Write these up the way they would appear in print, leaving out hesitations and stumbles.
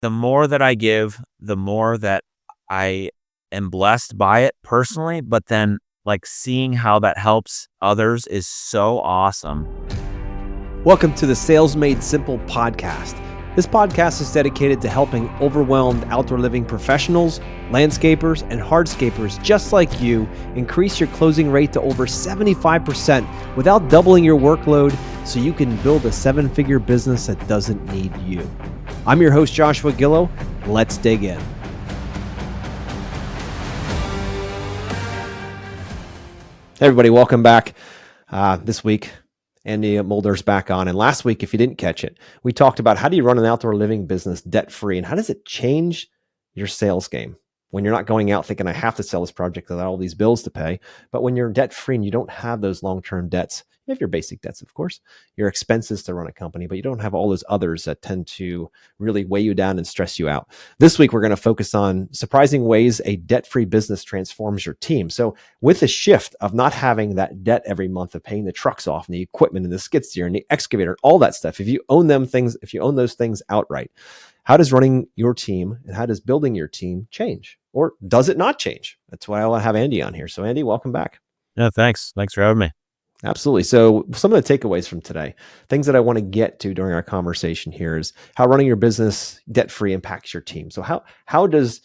the more that I give, the more that I am blessed by it personally, but then like seeing how that helps others is so awesome. Welcome to the Sales Made Simple podcast. This podcast is dedicated to helping overwhelmed outdoor living professionals, landscapers, and hardscapers just like you increase your closing rate to over 75% without doubling your workload so you can build a seven-figure business that doesn't need you. I'm your host, Joshua Gillow. Let's dig in. Hey everybody, welcome back. This week, Andy Mulder's back on. And last week, if you didn't catch it, we talked about how do you run an outdoor living business debt-free and how does it change your sales game when you're not going out thinking I have to sell this project because I have all these bills to pay. But when you're debt-free and you don't have those long-term debts, you have your basic debts, of course, your expenses to run a company, but you don't have all those others that tend to really weigh you down and stress you out. This week, we're going to focus on surprising ways a debt-free business transforms your team. So with the shift of not having that debt every month of paying the trucks off and the equipment and the skid steer and the excavator, all that stuff, if you own those things outright, how does running your team and how does building your team change? Or does it not change? That's why I want to have Andy on here. So Andy, welcome back. Yeah, thanks. Thanks for having me. Absolutely. So some of the takeaways from today, things that I want to get to during our conversation here is how running your business debt-free impacts your team. So how does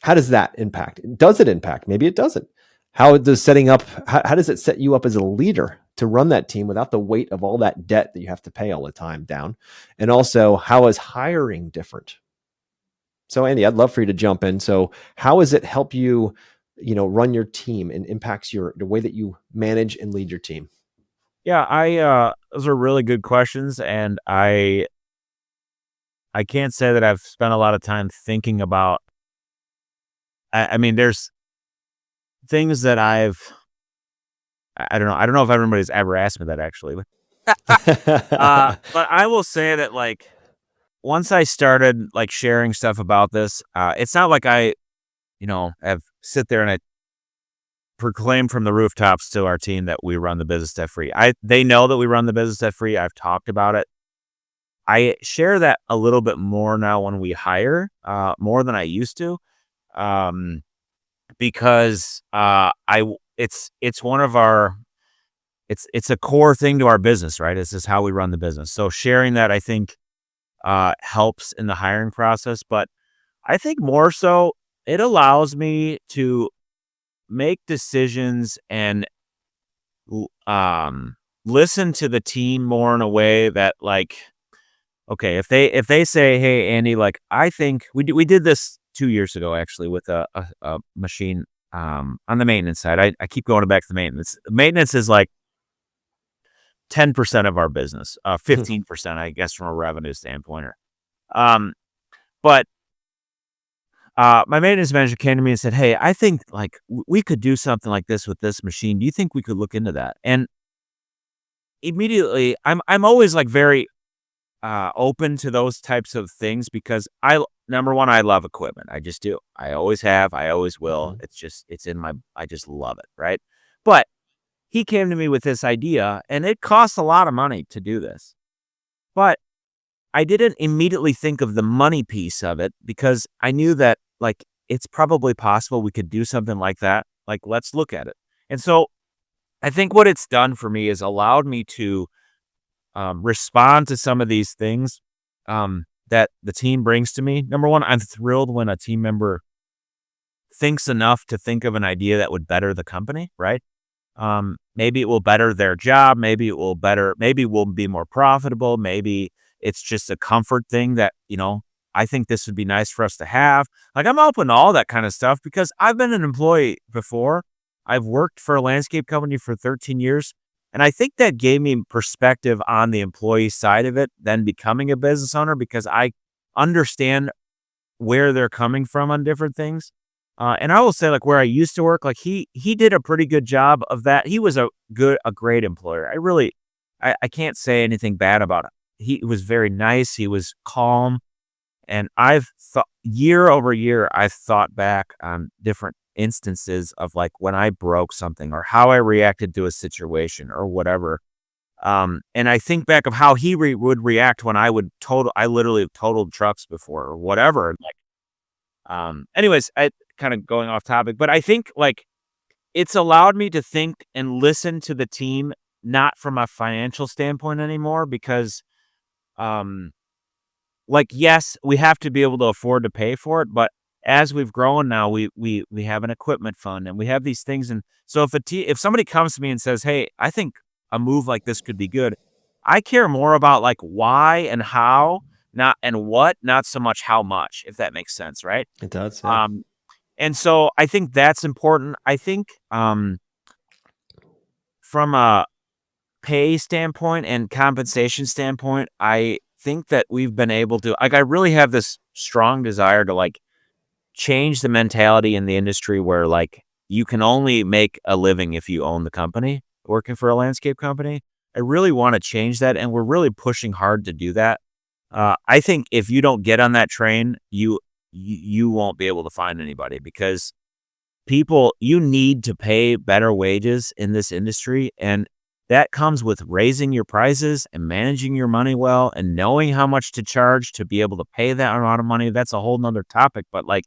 that impact? Does it impact? Maybe it doesn't. How does how does it set you up as a leader to run that team without the weight of all that debt that you have to pay all the time down? And also, how is hiring different? So Andy, I'd love for you to jump in. So how does it help you run your team and impacts the way that you manage and lead your team? Yeah, those are really good questions. And I can't say that I've spent a lot of time thinking about, I mean, there's things that I don't know. I don't know if everybody's ever asked me that actually. But I will say that like, once I started like sharing stuff about this, it's not like I have sit there and I proclaim from the rooftops to our team that we run the business debt free. They know that we run the business debt free. I've talked about it. I share that a little bit more now when we hire, more than I used to, because it's one of our it's a core thing to our business, right? This is how we run the business. So sharing that, I think, helps in the hiring process, but I think more so it allows me to make decisions and listen to the team more in a way that like, okay, if they say, hey, Andy, like, I think we did this 2 years ago, actually, with a machine, on the maintenance side. I keep going back to the maintenance. Maintenance is like 10% of our business, 15%, I guess, from a revenue standpoint. But my maintenance manager came to me and said, hey, I think like we could do something like this with this machine. Do you think we could look into that? And immediately I'm always like very open to those types of things because number one, I love equipment. I just do. I always have, I always will. Mm-hmm. I just love it. Right. But he came to me with this idea and it costs a lot of money to do this, but I didn't immediately think of the money piece of it because I knew that like, it's probably possible we could do something like that. Like, let's look at it. And so I think what it's done for me is allowed me to respond to some of these things that the team brings to me. Number one, I'm thrilled when a team member thinks enough to think of an idea that would better the company, right? Maybe it will better their job. Maybe we'll be more profitable. Maybe it's just a comfort thing that, I think this would be nice for us to have. Like, I'm open to all that kind of stuff because I've been an employee before. I've worked for a landscape company for 13 years. And I think that gave me perspective on the employee side of it, then becoming a business owner, because I understand where they're coming from on different things. And I will say, like, where I used to work, like he did a pretty good job of that. He was a great employer. I can't say anything bad about it. He was very nice. He was calm. And I've thought year over year, I've thought back on different instances of like when I broke something or how I reacted to a situation or whatever. And I think back of how he would react when I literally have totaled trucks before or whatever. Like, anyways, I kind of going off topic, but I think like it's allowed me to think and listen to the team, not from a financial standpoint anymore, because, um, like, yes, we have to be able to afford to pay for it, but as we've grown now, we have an equipment fund and we have these things. And so if somebody comes to me and says, "Hey, I think a move like this could be good," I care more about like why and how, not and what, not so much how much, if that makes sense, right? It does, yeah. Um, and so I think that's important. I think from a pay standpoint and compensation standpoint, I think that we've been able to like I really have this strong desire to like change the mentality in the industry where like you can only make a living if you own the company, working for a landscape company. I really want to change that and we're really pushing hard to do that. I think if you don't get on that train, you won't be able to find anybody because you need to pay better wages in this industry, and that comes with raising your prices and managing your money well and knowing how much to charge to be able to pay that amount of money. That's a whole nother topic, but like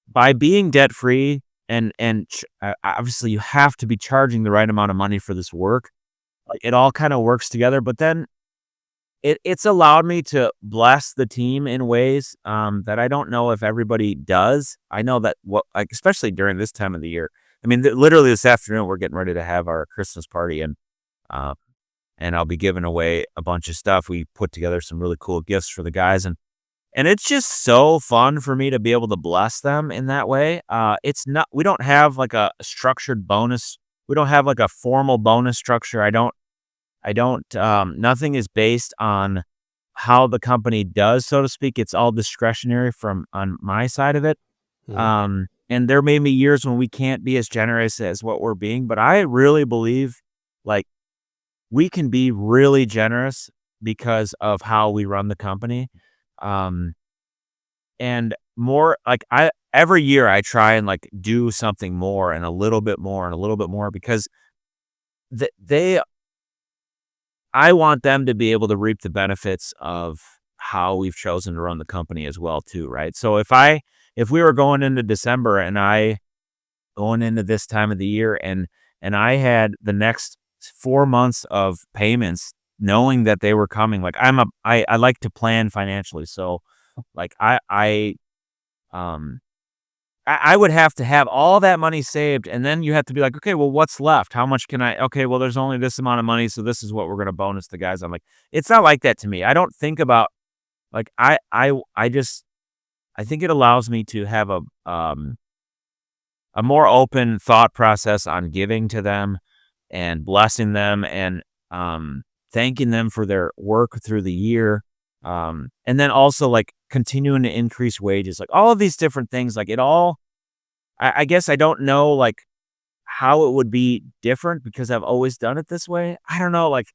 by being debt free obviously you have to be charging the right amount of money for this work. Like it all kind of works together, but then it's allowed me to bless the team in ways, that I don't know if everybody does. I know that like, especially during this time of the year. I mean, literally this afternoon, we're getting ready to have our Christmas party, uh, and I'll be giving away a bunch of stuff. We put together some really cool gifts for the guys, and it's just so fun for me to be able to bless them in that way. It's not we don't have like a structured bonus. We don't have like a formal bonus structure. Nothing is based on how the company does, so to speak. It's all discretionary from on my side of it. Mhm. And there may be years when we can't be as generous as what we're being, but I really believe like we can be really generous because of how we run the company. Um, and more like every year I try and like do something more and a little bit more and a little bit more because they I want them to be able to reap the benefits of how we've chosen to run the company as well too, right? So if we were going into December and I going into this time of the year and I had the next 4 months of payments knowing that they were coming, like I like to plan financially. So like um I would have to have all that money saved, and then you have to be like, "Okay, well, what's left? How much can I okay, well, there's only this amount of money, so this is what we're gonna bonus the guys." I'm like, it's not like that to me. I don't think about like, I just I think it allows me to have a more open thought process on giving to them and blessing them and, thanking them for their work through the year, and then also, like, continuing to increase wages, like, all of these different things, like, it all I guess I don't know, like, how it would be different because I've always done it this way. I don't know, like,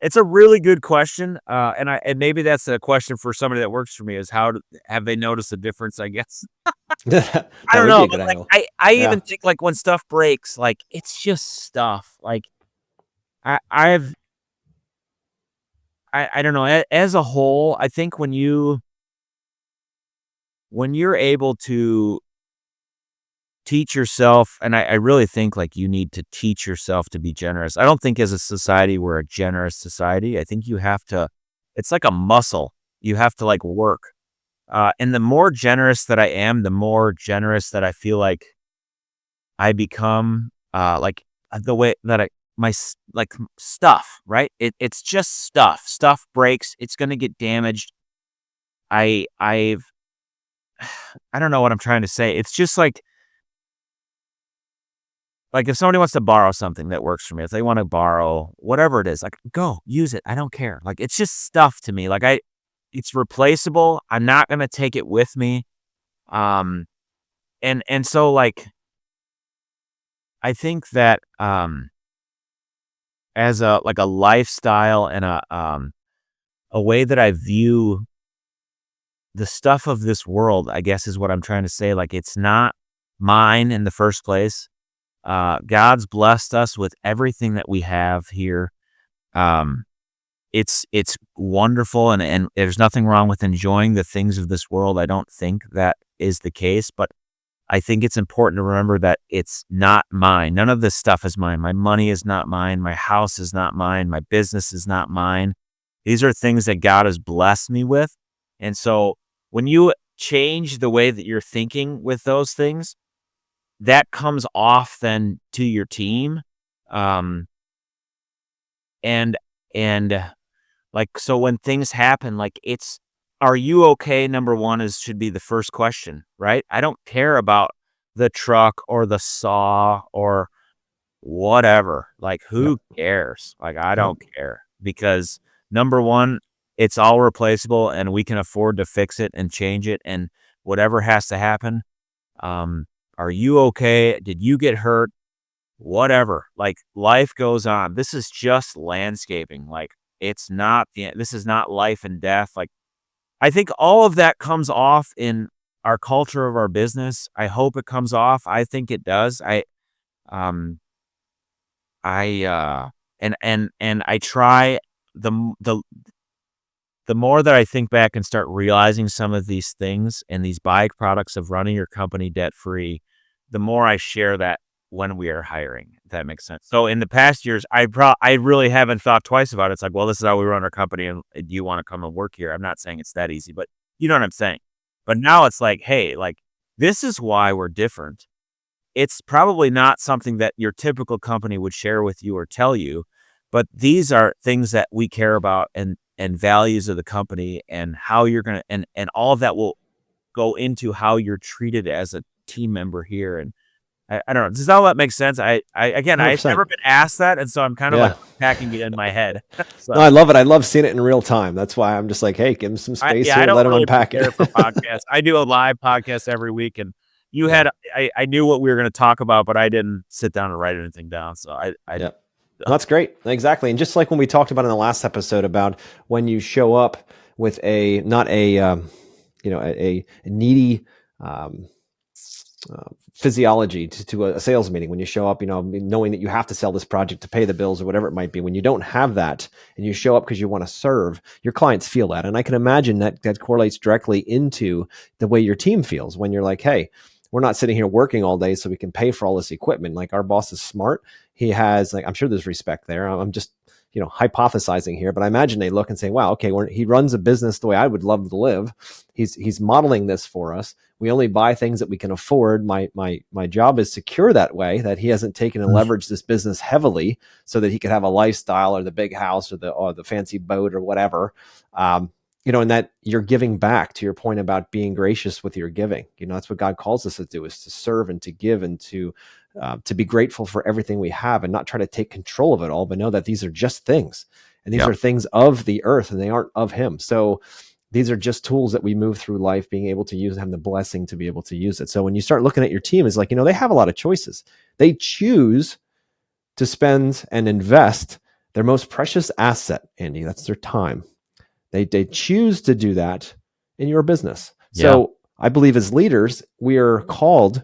it's a really good question, and maybe that's a question for somebody that works for me is have they noticed a difference, I guess? I That don't would be know, a but, good like, angle. I Yeah. even think, like, when stuff breaks, like, it's just stuff, like, I I've I don't know, as a whole, I think when you're able to teach yourself and I really think, like, you need to teach yourself to be generous. I don't think as a society we're a generous society. I think you have to it's like a muscle. You have to, like, work. And the more generous that I am, the more generous that I feel like I become, the way that stuff, right? It's just stuff. Stuff breaks. It's gonna get damaged. I've I don't know what I'm trying to say. It's just like if somebody wants to borrow something that works for me, if they want to borrow whatever it is, like go use it. I don't care. Like it's just stuff to me. It's replaceable. I'm not gonna take it with me. Um, and so like I think that as a lifestyle and a way that I view the stuff of this world, I guess is what I'm trying to say. Like it's not mine in the first place. God's blessed us with everything that we have here. Um, it's wonderful, and there's nothing wrong with enjoying the things of this world. I don't think that is the case, but I think it's important to remember that it's not mine. None of this stuff is mine. My money is not mine. My house is not mine. My business is not mine. These are things that God has blessed me with. And so when you change the way that you're thinking with those things, that comes off then to your team. Um, and, and like, so when things happen, like are you okay? Number one should be the first question, right? I don't care about the truck or the saw or whatever. Like, Yep. who cares? Like, I Yep. don't care because number one, it's all replaceable and we can afford to fix it and change it and whatever has to happen. Um, are you okay? Did you get hurt? Whatever. Like, life goes on. This is just landscaping. Like, this is not life and death. Like, I think all of that comes off in our culture of our business. I hope it comes off. I think it does. Um, and I try the m the more that I think back and start realizing some of these things and these byproducts of running your company debt-free, the more I share that when we are hiring, if that makes sense. So in the past years, I really haven't thought twice about it. It's like, well, this is how we run our company, and do you wanna come and work here? I'm not saying it's that easy, but you know what I'm saying. But now it's like, hey, like, this is why we're different. It's probably not something that your typical company would share with you or tell you, but these are things that we care about and values of the company and how you're gonna and all of that will go into how you're treated as a team member here. And I don't know. Does all that make sense? I again, I've 100%. never been asked that, and so I'm kind of like Yeah. packing it in my head. No, I So love it. I love seeing it in real time. That's why I'm just like, hey, give him some space I here. don't Let him really unpack it. prepare for podcasts. I do a live podcast every week, and you Yeah. had I knew what we were going to talk about, but I didn't sit down and write anything down. So I Yeah. That's great. Exactly. And just like when we talked about in the last episode about when you show up with a, not a, a needy, um, physiology to a sales meeting, when you show up, knowing that you have to sell this project to pay the bills or whatever it might be, when you don't have that and you show up because you want to serve, your clients feel that. And I can imagine that that correlates directly into the way your team feels when you're like, hey, we're not sitting here working all day so we can pay for all this equipment. Like, our boss is smart. He has, like, I'm sure there's respect there. I'm just, hypothesizing here, but I imagine they look and say, wow, okay, he runs a business the way I would love to live. He's modeling this for us. We only buy things that we can afford. My job is secure that way, that he hasn't taken and leveraged this business heavily so that he could have a lifestyle or the big house or the fancy boat or whatever. And that you're giving back, to your point about being gracious with your giving. That's what God calls us to do, is to serve and to give and to be grateful for everything we have and not try to take control of it all, but know that these are just things, and these yeah are things of the earth and they aren't of him. So these are just tools that we move through life being able to use and have the blessing to be able to use it. So when you start looking at your team, it's like, they have a lot of choices. They choose to spend and invest their most precious asset, Andy. That's their time. They choose to do that in your business. yeah So I believe as leaders, we are called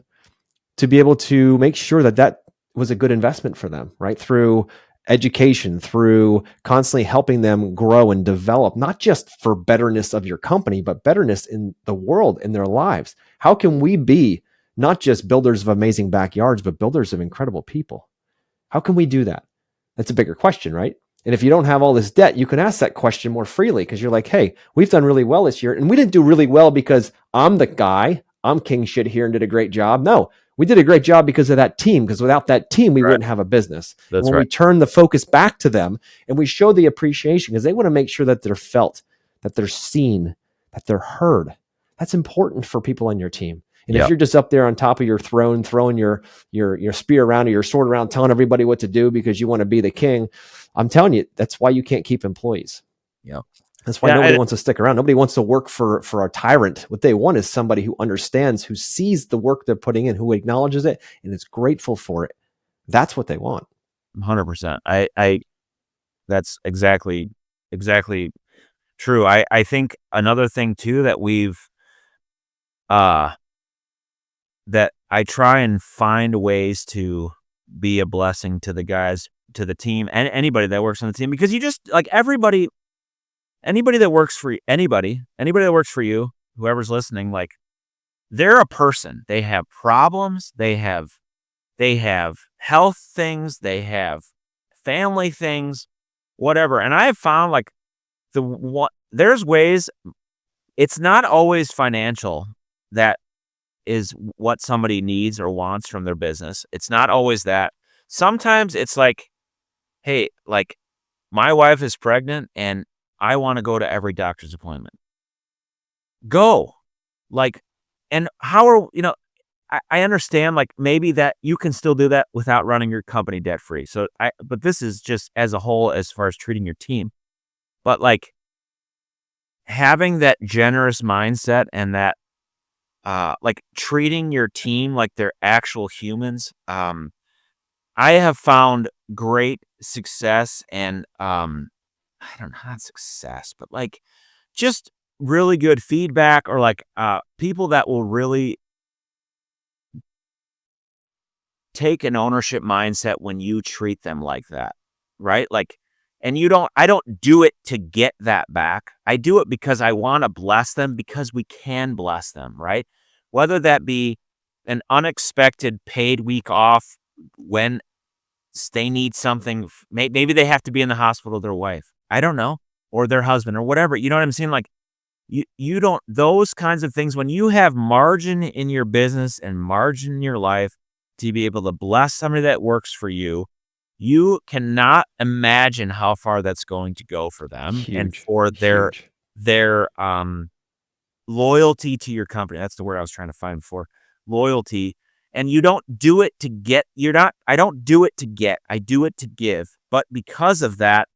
to be able to make sure that that was a good investment for them, right? Through education, through constantly helping them grow and develop, not just for betterness of your company, but betterness in the world, in their lives. How can we be not just builders of amazing backyards, but builders of incredible people? How can we do that? That's a bigger question, right? And if you don't have all this debt, you can ask that question more freely, because you're like, hey, we've done really well this year. And we didn't do really well because I'm the guy, I'm king shit here and did a great job. No, we did a great job because of that team, because without that team, we right wouldn't have a business. And that's when right we turn the focus back to them and we show the appreciation, because they want to make sure that they're felt, that they're seen, that they're heard. That's important for people on your team. And if yeah you're just up there on top of your throne, throwing your spear around or your sword around, telling everybody what to do because you want to be the king, I'm telling you, that's why you can't keep employees. yeah That's why yeah nobody wants to stick around. Nobody wants to work for a tyrant. What they want is somebody who understands, who sees the work they're putting in, who acknowledges it, and is grateful for it. That's what they want. 100%. I that's exactly true. I think another thing too that uh that I try and find ways to be a blessing to the guys to the team and anybody that works on the team, because you just like anybody that works for you, whoever's listening, like they're a person. They have problems. They have health things. They have family things, whatever. And I have found like there's ways. It's not always financial that is what somebody needs or wants from their business. It's not always that. Sometimes it's like, hey, like my wife is pregnant and I want to go to every doctor's appointment. Go. Like, and how are, I understand like maybe that you can still do that without running your company debt free. But this is just as a whole as far as treating your team. But like having that generous mindset and that, like treating your team like they're actual humans. I have found great success and, I don't know, not success, but like just really good feedback or like, people that will really take an ownership mindset when you treat them like that, right? Like, and I don't do it to get that back. I do it because I want to bless them because we can bless them, right? Whether that be an unexpected paid week off when they need something, maybe they have to be in the hospital with their wife. I don't know, or their husband or whatever. You know what I'm saying? Like you don't those kinds of things when you have margin in your business and margin in your life to be able to bless somebody that works for you, you cannot imagine how far that's going to go for them and Huge, for huge. their loyalty to your company. That's the word I was trying to find for loyalty. And you don't do it to get, I don't do it to get, I do it to give. But because of that,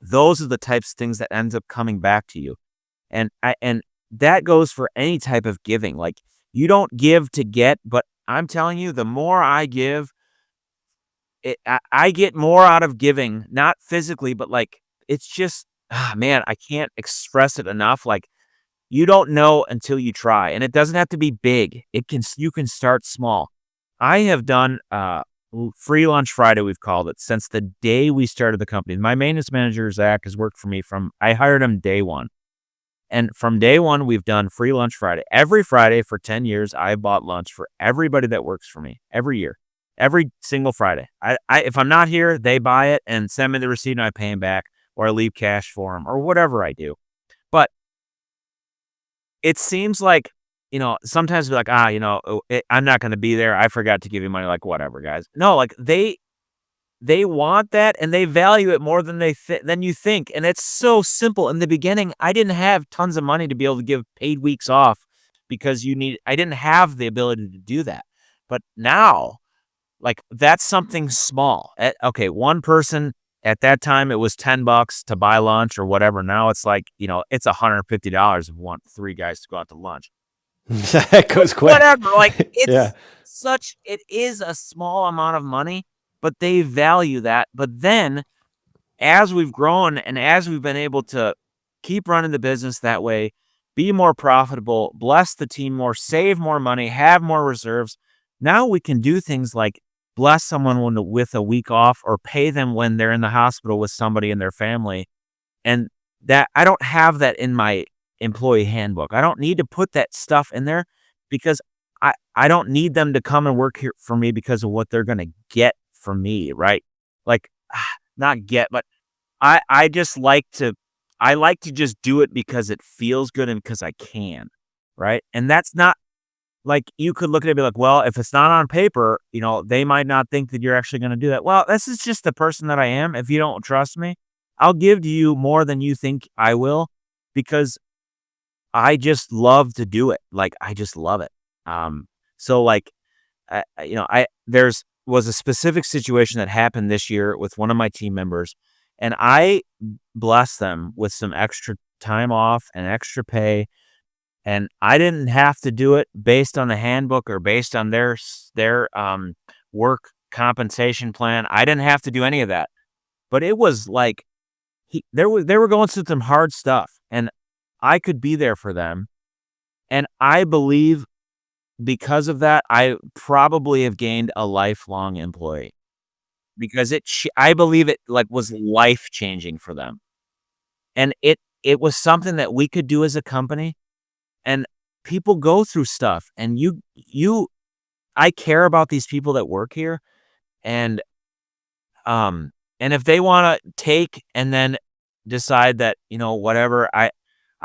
those are the types of things that ends up coming back to you. And that goes for any type of giving. Like you don't give to get, but I'm telling you, the more I give, I get more out of giving, not physically, but like it's just, man, I can't express it enough. Like you don't know until you try, and it doesn't have to be big. You can start small. I have done free lunch Friday, we've called it, since the day we started the company. My maintenance manager Zach has worked for me I hired him day one. And from day one, we've done free lunch Friday. Every Friday for 10 years, I bought lunch for everybody that works for me every year, every single Friday. If I'm not here, they buy it and send me the receipt and I pay them back or I leave cash for them or whatever I do. But it seems like, sometimes we're like, I'm not going to be there. I forgot to give you money. Like, whatever, guys. No, like they want that and they value it more than than you think. And it's so simple. In the beginning, I didn't have tons of money to be able to give paid weeks off because I didn't have the ability to do that. But now, like that's something small. Okay, one person at that time it was $10 to buy lunch or whatever. Now it's like, it's $150 if you want three guys to go out to lunch. That goes quick. Whatever. Like Yeah. it is a small amount of money, but they value that. But then as we've grown and as we've been able to keep running the business that way, be more profitable, bless the team more, save more money, have more reserves. Now we can do things like bless someone with a week off or pay them when they're in the hospital with somebody in their family. And that I don't have that in my employee handbook. I don't need to put that stuff in there because I don't need them to come and work here for me because of what they're going to get from me, right? Like not get, but I just I like to just do it because it feels good and because I can, right? And that's not like you could look at it and be like, well, if it's not on paper, they might not think that you're actually going to do that. Well, this is just the person that I am. If you don't trust me, I'll give to you more than you think I will because I just love to do it. Like I just love it. So like, there's was a specific situation that happened this year with one of my team members, and I blessed them with some extra time off and extra pay. And I didn't have to do it based on the handbook or based on their work compensation plan. I didn't have to do any of that. But it was like they were going through some hard stuff, and I could be there for them. And I believe because of that, I probably have gained a lifelong employee. because I believe it like was life changing for them. And it was something that we could do as a company, and people go through stuff, and I care about these people that work here, and um and if they want to take and then decide that, whatever, I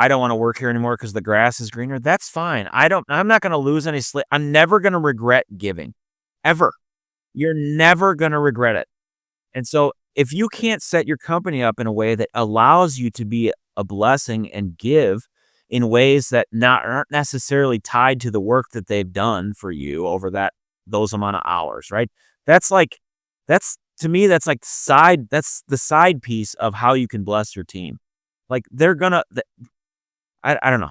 don't want to work here anymore because the grass is greener, that's fine. I'm not going to lose any sleep. I'm never going to regret giving, ever. You're never going to regret it. And so if you can't set your company up in a way that allows you to be a blessing and give in ways that aren't necessarily tied to the work that they've done for you over those amount of hours, right? That's like that's to me that's like that's the side piece of how you can bless your team. Like I don't know.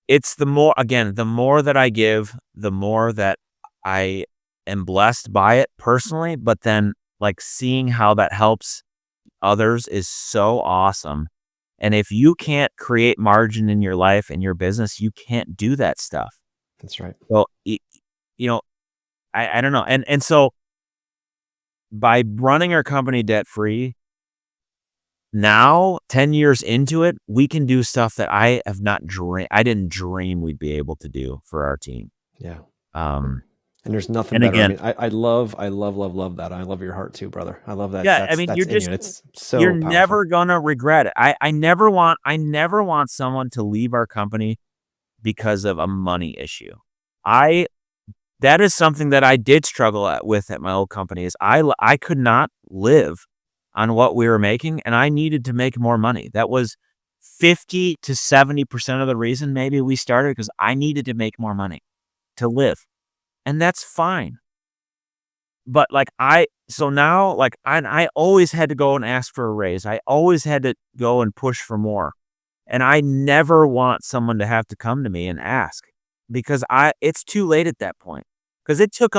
It's the more that I give, the more that I am blessed by it personally, but then like seeing how that helps others is so awesome. And if you can't create margin in your life and your business, you can't do that stuff. That's right. So, you know, I don't know. And so by running our company debt free, now 10 years into it, we can do stuff that I didn't dream we'd be able to do for our team. Yeah. Um, And there's nothing and better. I again, mean, I love that. I love your heart too, brother. I love that. yeah, I mean, That's in you. It's you're so powerful. never gonna regret it. I never want someone to leave our company because of a money issue. I That is something that I did struggle with at my old company is I could not live on what we were making, and I needed to make more money. That was 50 to 70% of the reason maybe we started because I needed to make more money to live, and that's fine. But like so now like I always had to go and ask for a raise. I always had to go and push for more. And I never want someone to have to come to me and ask because it's too late at that point. Because it took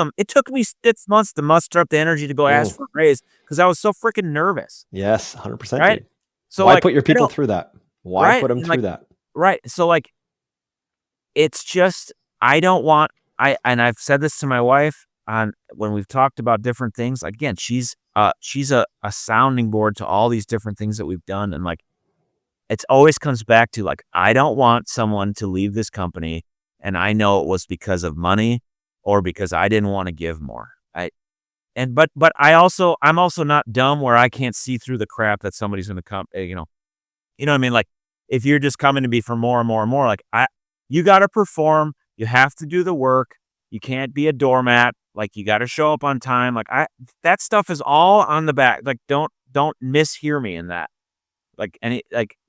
me 6 months to muster up the energy to go ask Oh, for a raise because I was so freaking nervous, yes, 100%, right? dude. So Why like put your I people don't through that? Why right put them and like through that? right. So like it's just I don't want and I've said this to my wife on when we've talked about different things. Like, again, she's a sounding board to all these different things that we've done, and like it's always comes back to like I don't want someone to leave this company, and I know it was because of money or because I didn't want to give more. But I'm also not dumb where I can't see through the crap that somebody's going to come. You know what I mean? Like, if you're just coming to me for more and more and more, like you got to perform. You have to do the work. You can't be a doormat. Like, you got to show up on time. Like, that stuff is all on the back. Like, don't mishear me in that.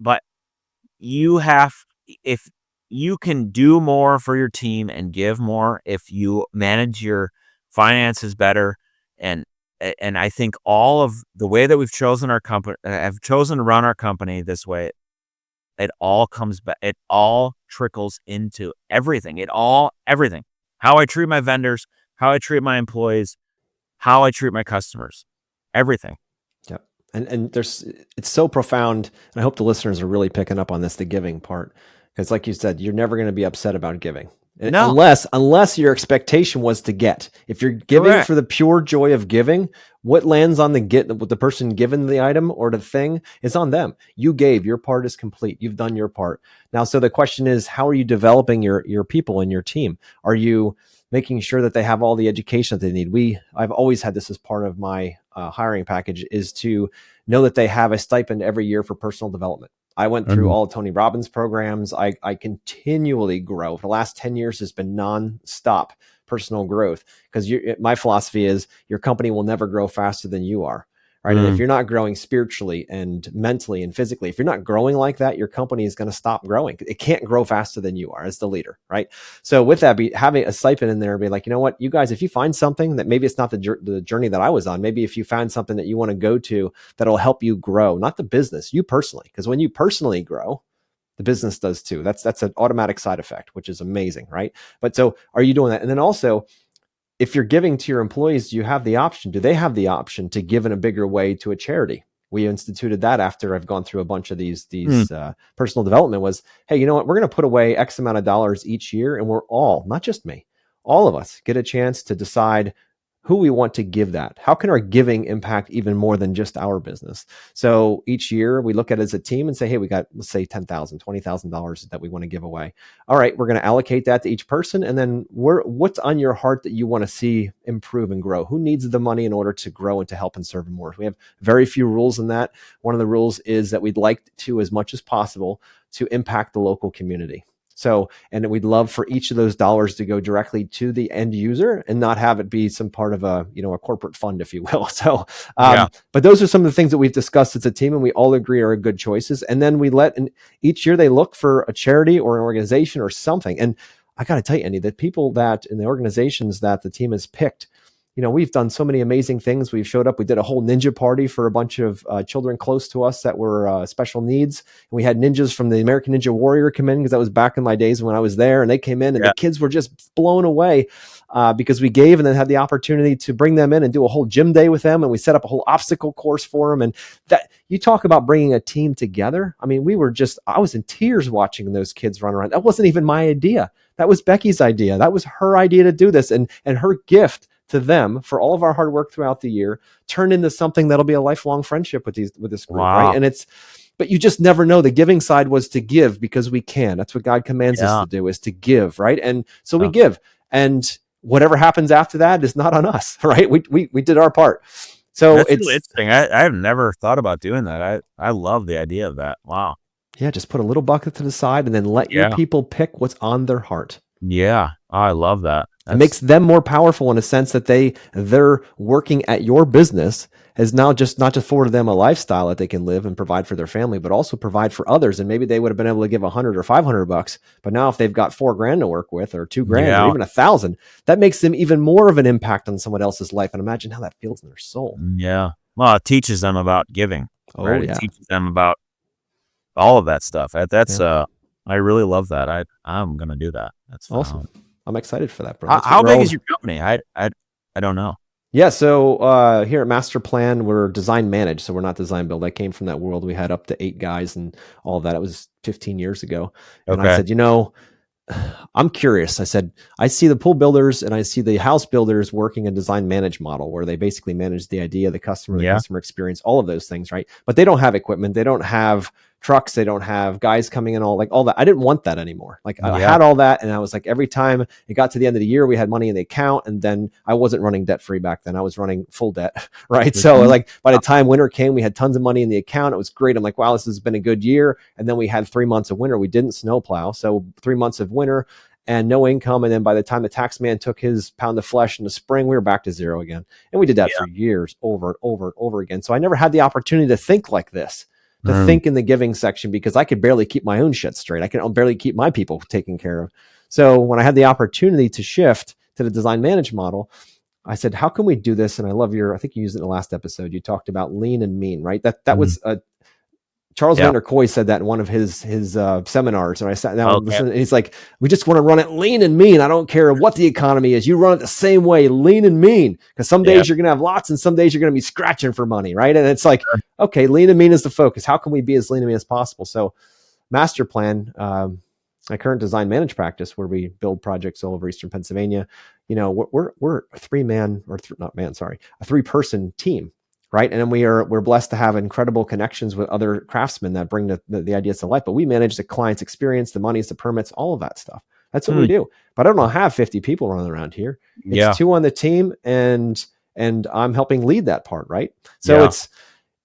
But you have, if you can do more for your team and give more, if you manage your finances better, and I think all of the way that we've chosen our company, have chosen to run our company this way, it all comes back. It all trickles into everything. Everything. How I treat my vendors, how I treat my employees, how I treat my customers, everything. Yeah. And it's so profound. And I hope the listeners are really picking up on this, the giving part. Because like you said, you're never going to be upset about giving. No, Unless your expectation was to get. If you're giving correct. for the pure joy of giving, what lands on the person given the item or the thing is on them. You gave, your part is complete. You've done your part. Now, so the question is, how are you developing your people and your team? Are you making sure that they have all the education that they need? I've always had this as part of my hiring package, is to know that they have a stipend every year for personal development. I went through all of Tony Robbins programs. I continually grow. For the last 10 years has been nonstop personal growth, because my philosophy is your company will never grow faster than you are. Right. And if Mm. you're not growing spiritually and mentally and physically, if you're not growing like that, your company is going to stop growing. It can't grow faster than you are as the leader. Right. So with that, having a stipend in there, be like, you know what, you guys, if you find something that maybe it's not the journey that I was on, maybe if you find something that you want to go to that'll help you grow, not the business, you personally, because when you personally grow, the business does too. That's an automatic side effect, which is amazing. Right. But so are you doing that? And then also, if you're giving to your employees, do they have the option to give in a bigger way to a charity? We instituted that after I've gone through a bunch of these Mm. personal development, was, hey, you know what? We're going to put away X amount of dollars each year. And we're all, not just me, all of us get a chance to decide who we want to give that. How can our giving impact even more than just our business? So each year we look at it as a team and say, hey, we got, let's say $10,000, $20,000 that we want to give away. All right, we're going to allocate that to each person. And then what's on your heart that you want to see improve and grow? Who needs the money in order to grow and to help and serve more? We have very few rules in that. One of the rules is that we'd like to, as much as possible, to impact the local community. So, and we'd love for each of those dollars to go directly to the end user and not have it be some part of a, a corporate fund, if you will. So, Yeah. but those are some of the things that we've discussed as a team and we all agree are good choices. And then each year they look for a charity or an organization or something. And I got to tell you, Andy, that people that in the organizations that the team has picked, we've done so many amazing things. We've showed up. We did a whole ninja party for a bunch of children close to us that were special needs. And we had ninjas from the American Ninja Warrior come in because that was back in my days when I was there. And they came in and the kids were just blown away because we gave and then had the opportunity to bring them in and do a whole gym day with them. And we set up a whole obstacle course for them. And that you talk about bringing a team together. I mean, I was in tears watching those kids run around. That wasn't even my idea. That was Becky's idea. That was her idea to do this. And her gift to them for all of our hard work throughout the year turned into something that'll be a lifelong friendship with this group. Wow. Right. But you just never know. The giving side was to give because we can. That's what God commands us to do, is to give. Right. And so we give, and whatever happens after that is not on us. Right. We did our part. So that's really interesting. I've never thought about doing that. I love the idea of that. Wow. Yeah. Just put a little bucket to the side and then let your people pick what's on their heart. Yeah. Oh, I love that. It makes them more powerful in a sense that they're working at your business has now just not just afforded them a lifestyle that they can live and provide for their family, but also provide for others. And maybe they would have been able to give $100 or $500, but now if they've got $4,000 to work with, or $2,000 or even $1,000, that makes them even more of an impact on someone else's life. And imagine how that feels in their soul. Yeah. Well, it teaches them about giving. Oh, right? yeah. It teaches them about all of that stuff. I really love that. I'm going to do that. That's awesome. I'm excited for that, bro. How big is your company? I don't know. Yeah. So here at Master Plan, we're design managed. So we're not design build. I came from that world. We had up to 8 guys and all of that. It was 15 years ago. And I said, I'm curious. I said, I see the pool builders and I see the house builders working a design manage model where they basically manage the idea, the customer experience, all of those things. Right. But they don't have equipment. They don't have trucks. They don't have guys coming in, all that. I didn't want that anymore. I had all that. And I was like, every time it got to the end of the year, we had money in the account. And then I wasn't running debt free back then. I was running full debt. Right. So by the time winter came, we had tons of money in the account. It was great. I'm like, wow, this has been a good year. And then we had 3 months of winter. We didn't snowplow. So 3 months of winter and no income. And then by the time the tax man took his pound of flesh in the spring, we were back to zero again. And we did that for years, over and over and over again. So I never had the opportunity to think like this, to think in the giving section, because I could barely keep my own shit straight. I could barely keep my people taken care of. So when I had the opportunity to shift to the design manage model, I said, how can we do this? And I think you used it in the last episode. You talked about lean and mean, right? That was Charles Vander Koy said that in one of his seminars. And I sat down and listened, and he's like, we just want to run it lean and mean. I don't care what the economy is. You run it the same way, lean and mean, because some days you're going to have lots and some days you're going to be scratching for money. Right. And it's like, okay, lean and mean is the focus. How can we be as lean and mean as possible? So Master Plan, my current design manage practice, where we build projects all over Eastern Pennsylvania, we're a 3-person team. Right. And then we're blessed to have incredible connections with other craftsmen that bring the ideas to life. But we manage the client's experience, the monies, the permits, all of that stuff. That's what we do. But I don't have 50 people running around here. It's 2 on the team, and I'm helping lead that part. Right. So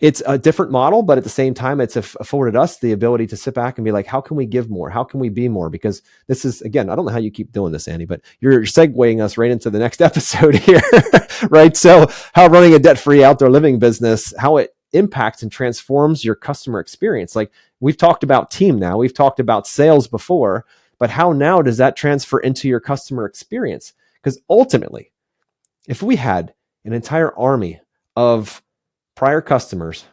it's a different model, but at the same time, it's afforded us the ability to sit back and be like, how can we give more? How can we be more? Because this is, again, I don't know how you keep doing this, Andy, but you're segueing us right into the next episode here, right? So how running a debt-free outdoor living business, how it impacts and transforms your customer experience. Like we've talked about team now, we've talked about sales before, but how now does that transfer into your customer experience? Because ultimately, if we had an entire army of prior customers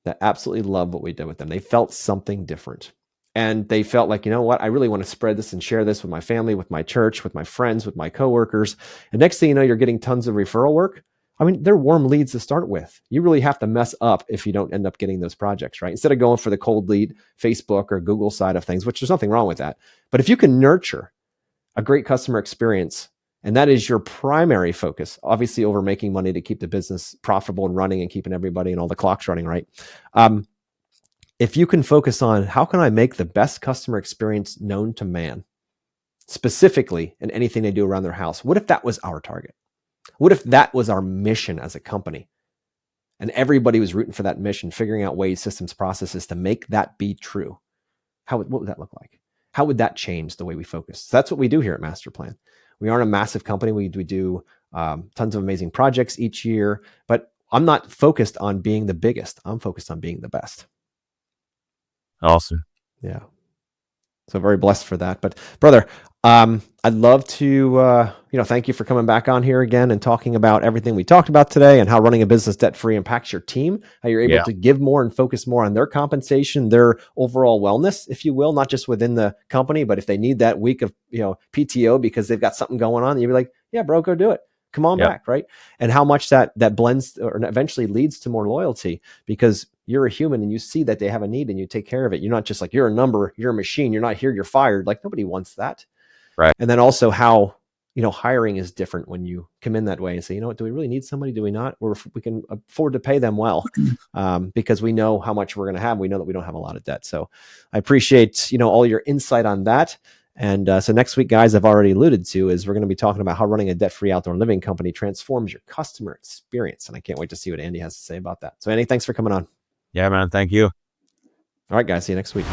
that absolutely loved what we did with them, they felt something different. And they felt like, you know what, I really want to spread this and share this with my family, with my church, with my friends, with my coworkers. And next thing you know, you're getting tons of referral work. I mean, they're warm leads to start with. You really have to mess up if you don't end up getting those projects, right? Instead of going for the cold lead, Facebook or Google side of things, which there's nothing wrong with that. But if you can nurture a great customer experience and that is your primary focus, obviously over making money to keep the business profitable and running and keeping everybody and all the clocks running, right? If you can focus on how can I make the best customer experience known to man, specifically in anything they do around their house, what if that was our target? What if that was our mission as a company? And everybody was rooting for that mission, figuring out ways, systems, processes to make that be true. What would that look like? How would that change the way we focus? So that's what we do here at Master Plan. We aren't a massive company. We do tons of amazing projects each year, but I'm not focused on being the biggest. I'm focused on being the best. Awesome. Yeah. So very blessed for that. But brother, I'd love to, thank you for coming back on here again and talking about everything we talked about today and how running a business debt-free impacts your team, how you're able to give more and focus more on their compensation, their overall wellness, if you will, not just within the company, but if they need that week of, PTO because they've got something going on, you'd be like, yeah, bro, go do it. Come on back. Right. And how much that blends or eventually leads to more loyalty because you're a human and you see that they have a need and you take care of it. You're not just like, you're a number, you're a machine. You're not here, you're fired. Like nobody wants that. Right. And then also how, hiring is different when you come in that way and say, you know what, do we really need somebody? Do we not? Or we can afford to pay them well because we know how much we're going to have. We know that we don't have a lot of debt. So I appreciate, all your insight on that. And so next week, guys, I've already alluded to is we're going to be talking about how running a debt-free outdoor living company transforms your customer experience. And I can't wait to see what Andy has to say about that. So Andy, thanks for coming on. Yeah, man. Thank you. All right, guys. See you next week.